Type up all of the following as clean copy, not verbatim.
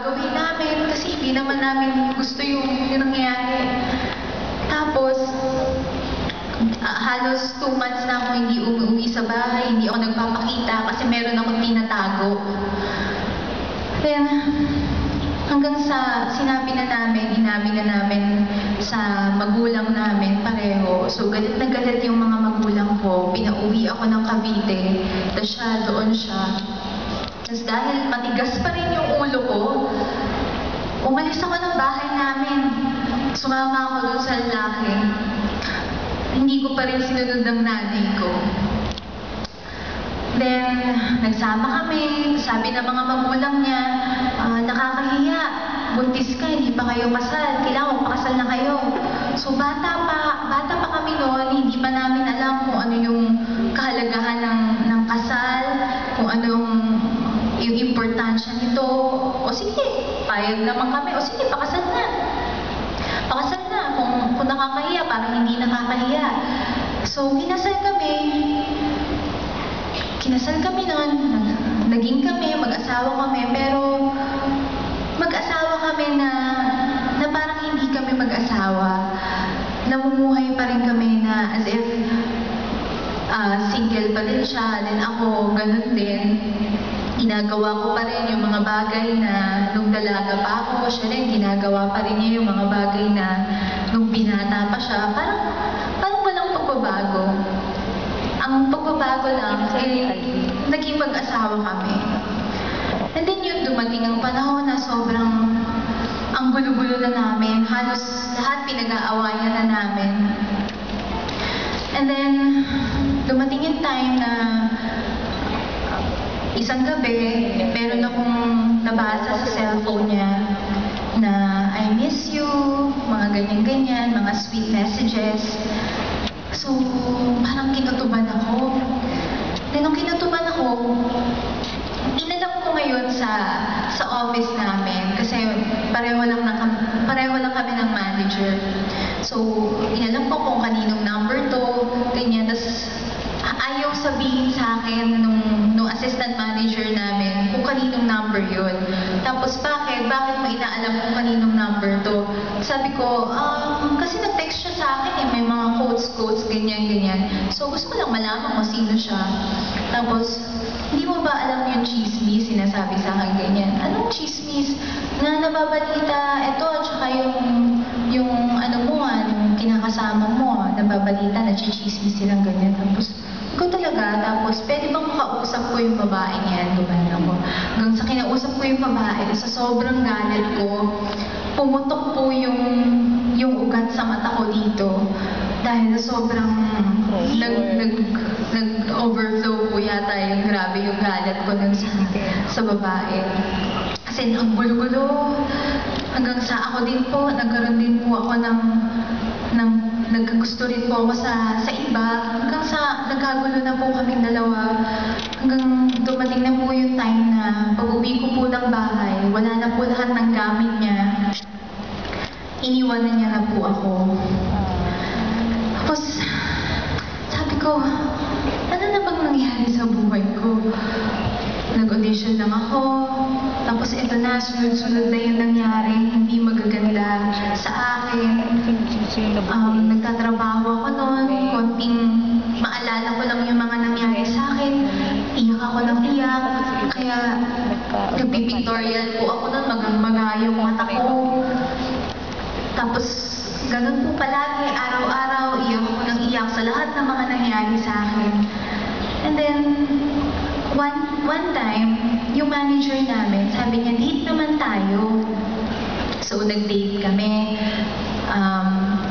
Gawin namin kasi hindi naman namin gusto yung nangyayari. Tapos, halos 2 months na ako hindi umuwi sa bahay, hindi ako nagpapakita kasi meron akong tinatago. Then, hanggang sa sinabi na namin, inamin na namin sa magulang namin pareho. So, galit na galit yung mga magulang ko. Pinauwi ako ng Cavite. Tapos siya, doon siya. Tapos dahil matigas pa rin yung ulo ko, umalis ako ng bahay namin. Sumama ako doon sa lalaki. Hindi ko pa rin sinunod ang nanay ko. Then, nagsama kami. Sabi ng mga magulang niya, nakakahiya. Buntis ka, hindi pa kayo kasal. Kailangan magpakasal na kayo. So, bata pa kami noon. Hindi pa namin alam kung ano yung kahalagahan ng kasal, kung anong yung importansya nito. O sige, payag naman kami. O sige, pakasal na. Pakasal na. Kung nakakahiya, parang hindi nakakahiya. So, kinasal kami noon. Naging kami, mag-asawa kami, pero mag-asawa kami na parang hindi kami mag-asawa. Namumuhay pa rin kami na as if single pa din siya, then ako ganun din. Ginagawa ko pa rin yung mga bagay na nung dalaga pa ako, siya rin ginagawa pa rin niya yung mga bagay na nung binata pa siya. Parang walang pagbabago. Ang pagbabago lang naging mag-asawa kami. And then yun, dumating ang panahon na sobrang ang gulo-gulo na namin. Halos lahat pinag-aawayan na namin. And then, dumating yung time na isang gabi, meron akong nabasa sa cellphone niya na I miss you, mga ganyan-ganyan, mga sweet messages. So, parang kinatuban ako. Then, nung kinatuban ako, inalam ko ngayon sa office namin kasi pareho lang kami ng manager. So, inalam ko kung kaninong number to, ganyan. Tapos, ayaw sabihin sa akin nung assistant manager namin kung kaninong number yun. Tapos, bakit mo inaalam kung kaninong number to? Sabi ko, kasi nag-text siya sa akin may mga quotes, ganyan. So, gusto ko lang malaman kung sino siya. Tapos, hindi mo ba alam yung chismis? Sinasabi sa akin ganyan. Anong chismis? Na nababalita, ito, at saka yung ano mo, yung kinakasama mo, nababalita, nachichismis silang ganyan. Tapos, ikaw talaga, tapos, pwede bang makausap ko yung babae niyan? Gumanon ako. Hanggang sa kinausap ko yung babae, sa sobrang galit ko, pumutok po yung ugat sa mata ko dito. Dahil sobrang nag-overflow po yata yung grabe yung galit ko dun sa babae. Kasi ang gulo-gulo. Hanggang sa ako din po, nagkaroon din po ako ng nagkagusto rin po ako sa iba. Hanggang sa nagkagulo na po kaming dalawa. Hanggang dumating na po yung time na pag-uwi ko po ng bahay, wala na po lahat ng gamit niya. Iniwanan niya na po ako. Tapos, sabi ko, ano na bang nangyari sa buhay ko? Nag-audition lang ako. Tapos ito na, sunod-sunod na yung nangyari. Hindi magaganda sa akin. Nagtatrabaho ako noon. Konting maalala ko lang yung mga nangyari sa akin. Iyak ako ng iyak. Kaya nagpipictorial po ako noon. Magang-maga yung mata ko. Tapos, ganun po palagi. Araw-araw, iyak ako ng iyak sa lahat ng mga nangyari sa akin. And then, one time, yung manager namin, sabi niya, date naman tayo. So, nag-date kami.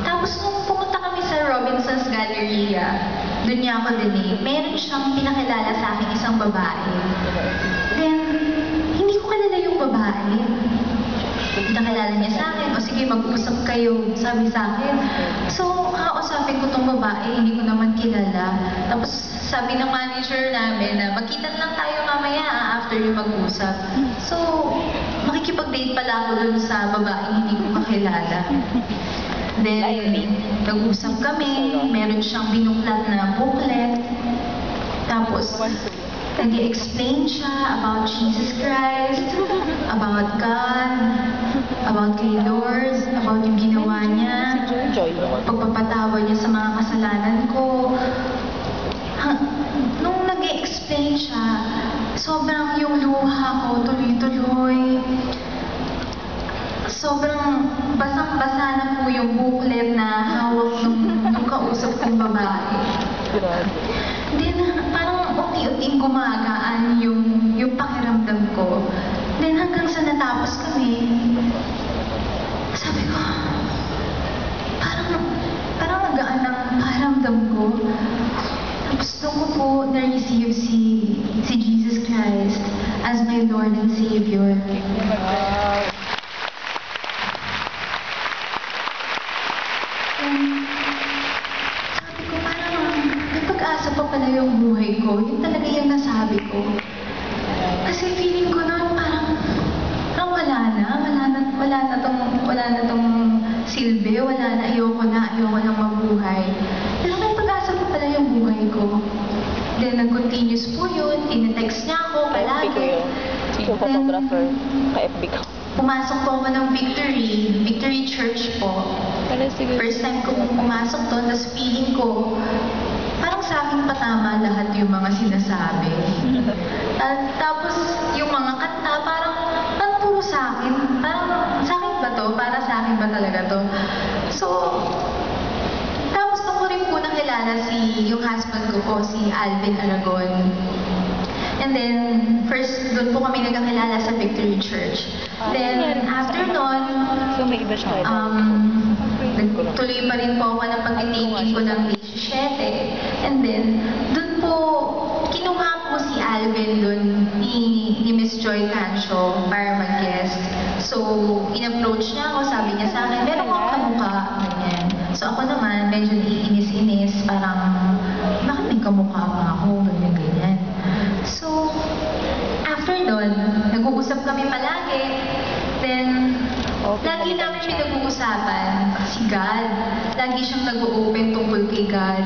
Tapos, nung pumunta kami sa Robinson's Galleria, doon niya ako dinate, meron siyang pinakilala sa akin isang babae. Then, hindi ko kilala yung babae. Pinakilala niya sa akin, o sige, mag-usap kayo, sabi sa akin. So, kakausapin ko tong babae, hindi ko naman kilala. Tapos, sabi ng manager namin na magkita lang tayo mamaya after yung mag-usap. So, makikipag-date pala ako dun sa babaeng hindi ko kakilala. Then, nag-usap kami, meron siyang binuklat na booklet. Tapos, nag-explain siya about Jesus Christ, about God, about kay Lord, about yung ginawa niya, pagpapatawad niya sa mga kasalanan ko. Nung nag-explain siya, sobrang yung luha ko tuloy-tuloy. Sobrang basang-basa na po yung booklet na hawak nung kausap kong babae. Then, parang unti-unting gumagaan yung pakiramdam ko. Then, hanggang sa natapos kami, sabi ko, parang nagaan ang pakiramdam ko. Tapos doon ko po na-receive si Jesus Christ as my Lord and Savior. Sabi ko, parang may pag-asa pa pala yung buhay ko. Yun talaga yung nasabi ko. Kasi feeling ko noon parang wala na tong silbi, ayoko na mabuhay. Pero may pag-asa pa pala yung buhay ko. Then nag-continuous po yun, tinetext niya ako palagi. Yung photographer, ka-FB ko. Pumasok po ako ng Victory Church po. First time ko pumasok doon, tapos feeling ko, parang sa akin patama lahat yung mga sinasabi. Tapos yung mga kanta, parang puro sa akin. Parang sa akin ba to? Para sa akin ba talaga to? So, tapos nung ko rin po nakilala yung husband ko po, si Alvin Aragon. And then, first, doon po kami nagkakilala sa Victory Church. Then, after nun, So, may iba siya. tuloy pa rin po ako ng pag-taking ko ng Leche 7. And then, doon po, kinuha po si Alvin doon ni Miss Joy Cancio para mag-guest. So, in-approach niya ako, sabi niya sa akin, meron kang kamukha, ganyan. So, ako naman, medyo naiinis-inis, parang, bakit may kamukha pa ako, ganyan. So, after doon, nag-uusap kami palagi. Then, lagi namin pinag-uusapan si God. Lagi siyang nag-open tungkol kay God.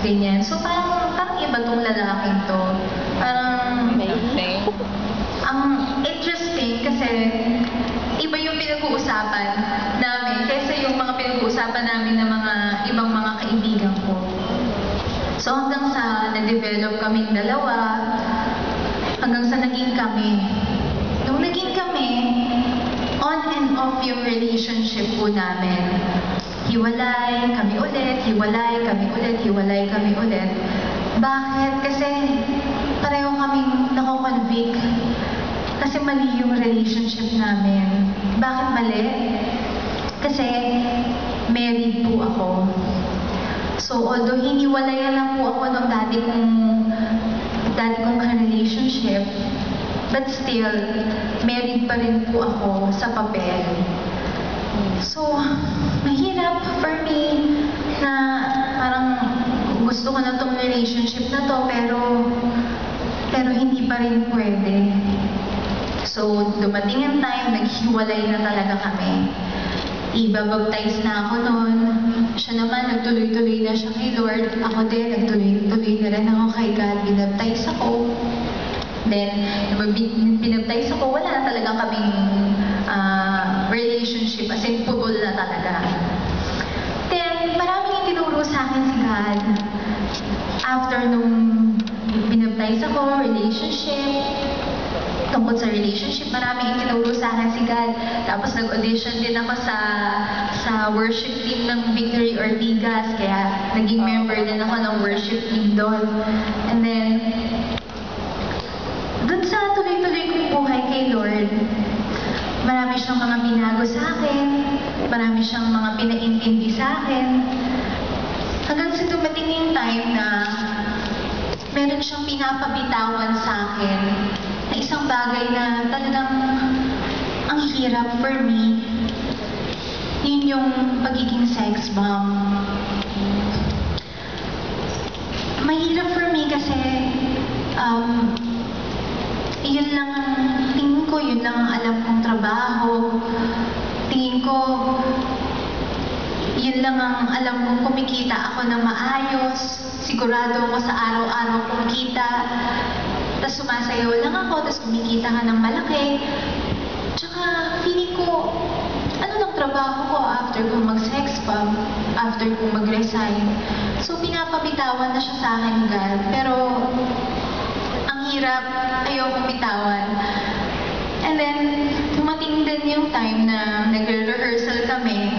Ganyan. So, parang iba tong lalaking to. Parang, ang interesting kasi iba yung pinag-uusapan namin kaysa yung mga pinag-uusapan namin ng mga ibang mga kaibigan ko. So, hanggang sa na-develop kaming dalawa, hanggang sa naging kami. Nung naging kami, on and off yung relationship po namin. Hiwalay, kami ulit, hiwalay, kami ulit, hiwalay, kami ulit. Bakit? Kasi pareho kaming nako-convict. Kasi mali yung relationship namin. Bakit mali? Kasi married po ako. So, although hiniwalayan lang po ako ng dati kong ka-relationship, but still, married pa rin po ako sa papel. So, mahirap for me na parang gusto ko na tong relationship na to, pero hindi pa rin pwede. So, dumating ang time, naghiwalay na talaga kami. Ibabaptize na ako noon. Siya naman, nagtuloy-tuloy na siya kay Lord. Ako din, nagtuloy-tuloy na rin ako kay God. Binaptize ako. Then, binaptize ako, wala na talaga kaming relationship. As in, putol na talaga. Then, maraming itinuro sa akin si God. After nung binaptize ako, relationship, tungkol sa relationship, maraming itinuro sa akin si God. Tapos nag-audition din ako sa worship team ng Victory Ortigas, kaya naging member din ako ng worship team doon. And then, doon sa tuloy-tuloy kong buhay kay Lord, marami siyang mga binago sa akin, marami siyang mga pinaintindi sa akin. Hanggang sa dumating yung time na meron siyang pinapabitawan sa akin na isang bagay na talagang ang hirap for me. Yun yung pagiging sex bomb. Mahirap for me kasi yun lang ang tingin ko, yun lang ang alam kong trabaho. Tingin ko, yun lang ang alam kong kumikita ako na maayos. Sigurado ako sa araw-araw kong kita. Tapos sumasayaw lang ako, tapos kumikita ka ng malaki. Tsaka feeling ko, ano lang trabaho ko after kong mag-sex bomb, after kong mag-resign. So pinapabitawan na siya sa akin, God. Pero ang hirap, ayokong bitawan. And then, dumating din yung time na nagre-rehearsal kami.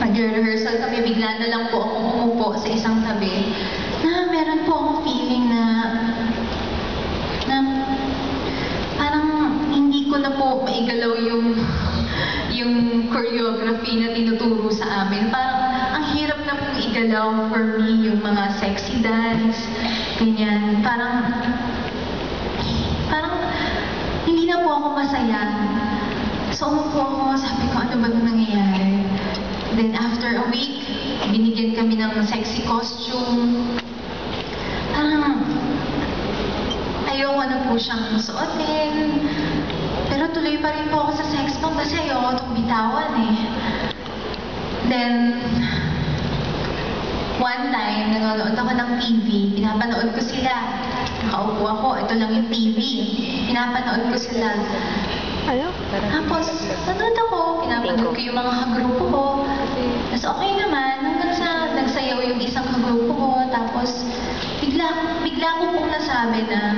Nagre-rehearsal kami, bigla na lang po akong umupo sa isang tabi na meron po akong feeling na parang hindi ko na po maigalaw yung choreography na tinuturo sa amin. Parang ang hirap na pong igalaw for me yung mga sexy dance, ganyan. Parang hindi na po ako masaya. So umupo ako, sabi ko, ano ba itong nangyayari? Then after a week, binigyan kami ng sexy costume. Parang ayoko na po siyang suotin. Pero tuloy pa rin po ako sa sex bomb kasi ayoko itong bitawan eh. Then, one time, nanonood ako ng TV. Pinapanood ko sila. Nakaupo ako, ito lang yung TV. Pinapanood ko sila. Ano? Tapos, nanonood ako. Pinapanood ko yung mga kagrupo ko. Tapos okay naman, hanggang sa nagsayaw yung isang kagrupo ko. Tapos, bigla ko pong nasabi na,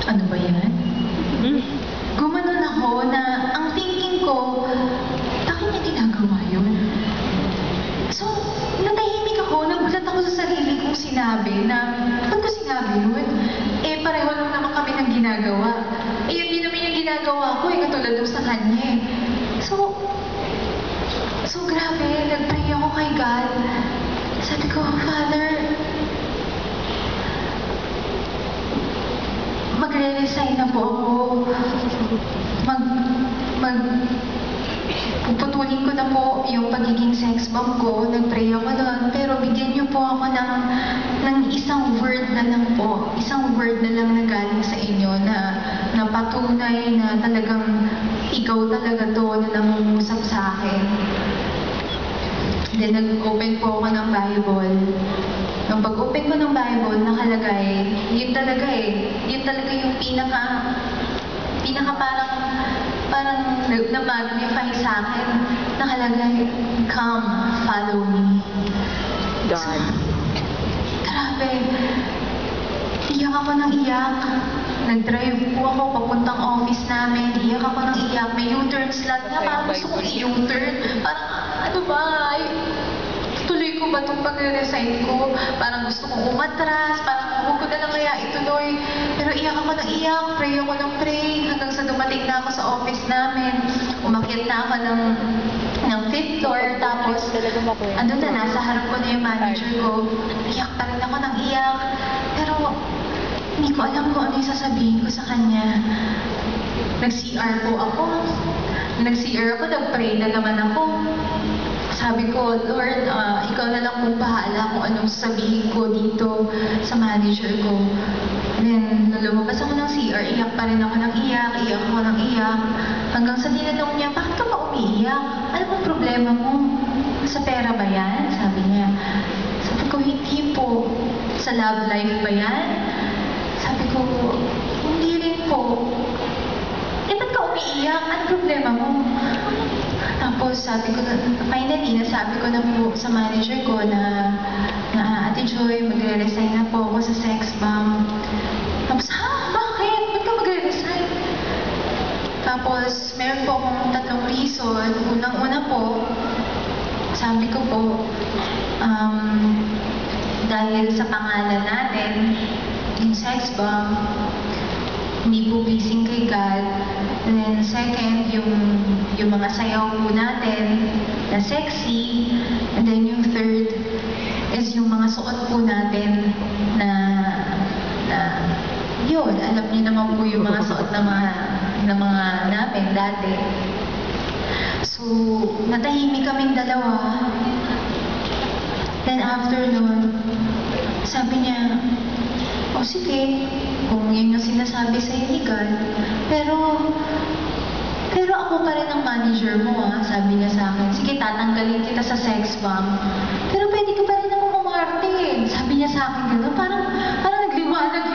ano ba yan? Gumanon ako na, ang thinking ko, bakit niya ginagawa yun? So, natahimik ako, nagulat ako sa sarili kong sinabi na, ba't ko sinabi yun? Eh, pareho lang naman kami ng ginagawa. Eh, yun din naman yung ginagawa ko, eh, katulad doon sa kanya eh. So grabe, nag-pray ako kay God. Sabi ko, Father, magre-resign na po ako. Puputulin ko na po yung pagiging sex bomb ko. Nag-pray ako doon. Pero bigyan niyo po ako ng isang word na lang po. Isang word na lang na galing sa inyo na patunay na talagang ikaw talaga to na nangungusap sa akin. Then nag-open po ako ng Bible. Nung pag-open ko ng Bible, nakalagay, yun talaga yung pinaka parang na-magnify sa akin, nakalagay, come, follow me. God. So, grabe. Iyak ako ng iyak. Nag-drive po ako papuntang office namin. Iyak ako ng iyak. May U-turn slot na. Parang gusto kong i-U-turn. Parang, ano ba? Tuloy ko ba itong pag-resign ko? Parang gusto kong umatras. Parang huwag ko na lang kaya ituloy. Pero iyak ako ng iyak. Pray ako ng pray. Hanggang sa dumating na ako sa office namin. Umakyat na ako ng 5th floor. Tapos, andun na, nasa harap ko na yung manager ko. Iyak pa rin ako ng iyak. Pero, hindi ko alam kung ano yung sasabihin ko sa kanya. Nag-CR po ako. Nag-CR ako, nag-pray na naman ako. Sabi ko, Lord, ikaw na lang kung bahala kung anong sabihin ko dito sa manager ko. Then, nung lumabas ako ng CR, iyak pa rin ako ng iyak ako ng iyak. Hanggang sa tinanong niya, bakit ka pa umiiyak? Ano bang problema mo? Sa pera ba yan? Sabi niya. Sabi ko, hindi po. Sa love life ba yan? Sabi ko, hindi rin po. Eh, ba't ka umiiyak? Ano problema mo? Tapos sabi ko, finally, nasabi ko na po sa manager ko na Ate Joy, magre-resign na po ako sa sex bomb. Tapos, ha? Bakit? Ba't ka magre-resign? Tapos, meron po akong 3 reason. Unang-una po, sabi ko po, dahil sa pangalan natin, yung sex bomb, hindi po pleasing kay God. And then second, yung mga sayaw po natin na sexy. And then yung third is yung mga suot po natin na yun, alam niyo naman po yung mga suot na mga namin dati. So, natahimik kaming dalawa. Then after nun, sabi niya, o sige, kung yun yung sinasabi sa'yo ni God, pero ako pa rin ang manager mo sabi niya sa akin. Sige, tatanggalin kita sa sex bomb. Pero pwede ka pa rin akong umarte. Sabi niya sa akin gano'n, parang nagliwanag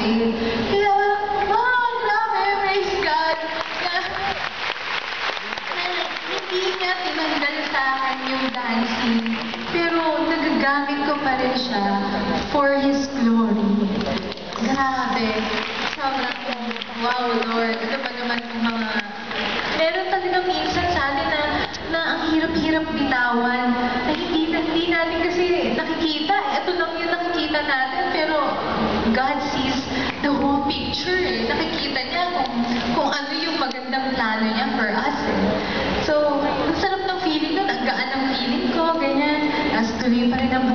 it. Kaya, wow, grabe, praise God. Na hindi niya tinanggal sa akin yung dancing, pero nagagamit ko pa rin siya for His glory. Grabe. Sobrang, wow, Lord. Ano ba naman yung mga... Meron talaga minsan sa atin na ang hirap-hirap bitawan, na hindi natin kasi nakikita. Ito lang yung nakikita natin, pero God sees the whole picture eh. Nakikita niya kung ano yung magandang plano niya for us eh. So, ang sarap ng feeling nun, ang gaan ng feeling ko, ganyan. Tapos tuloy pa rin ang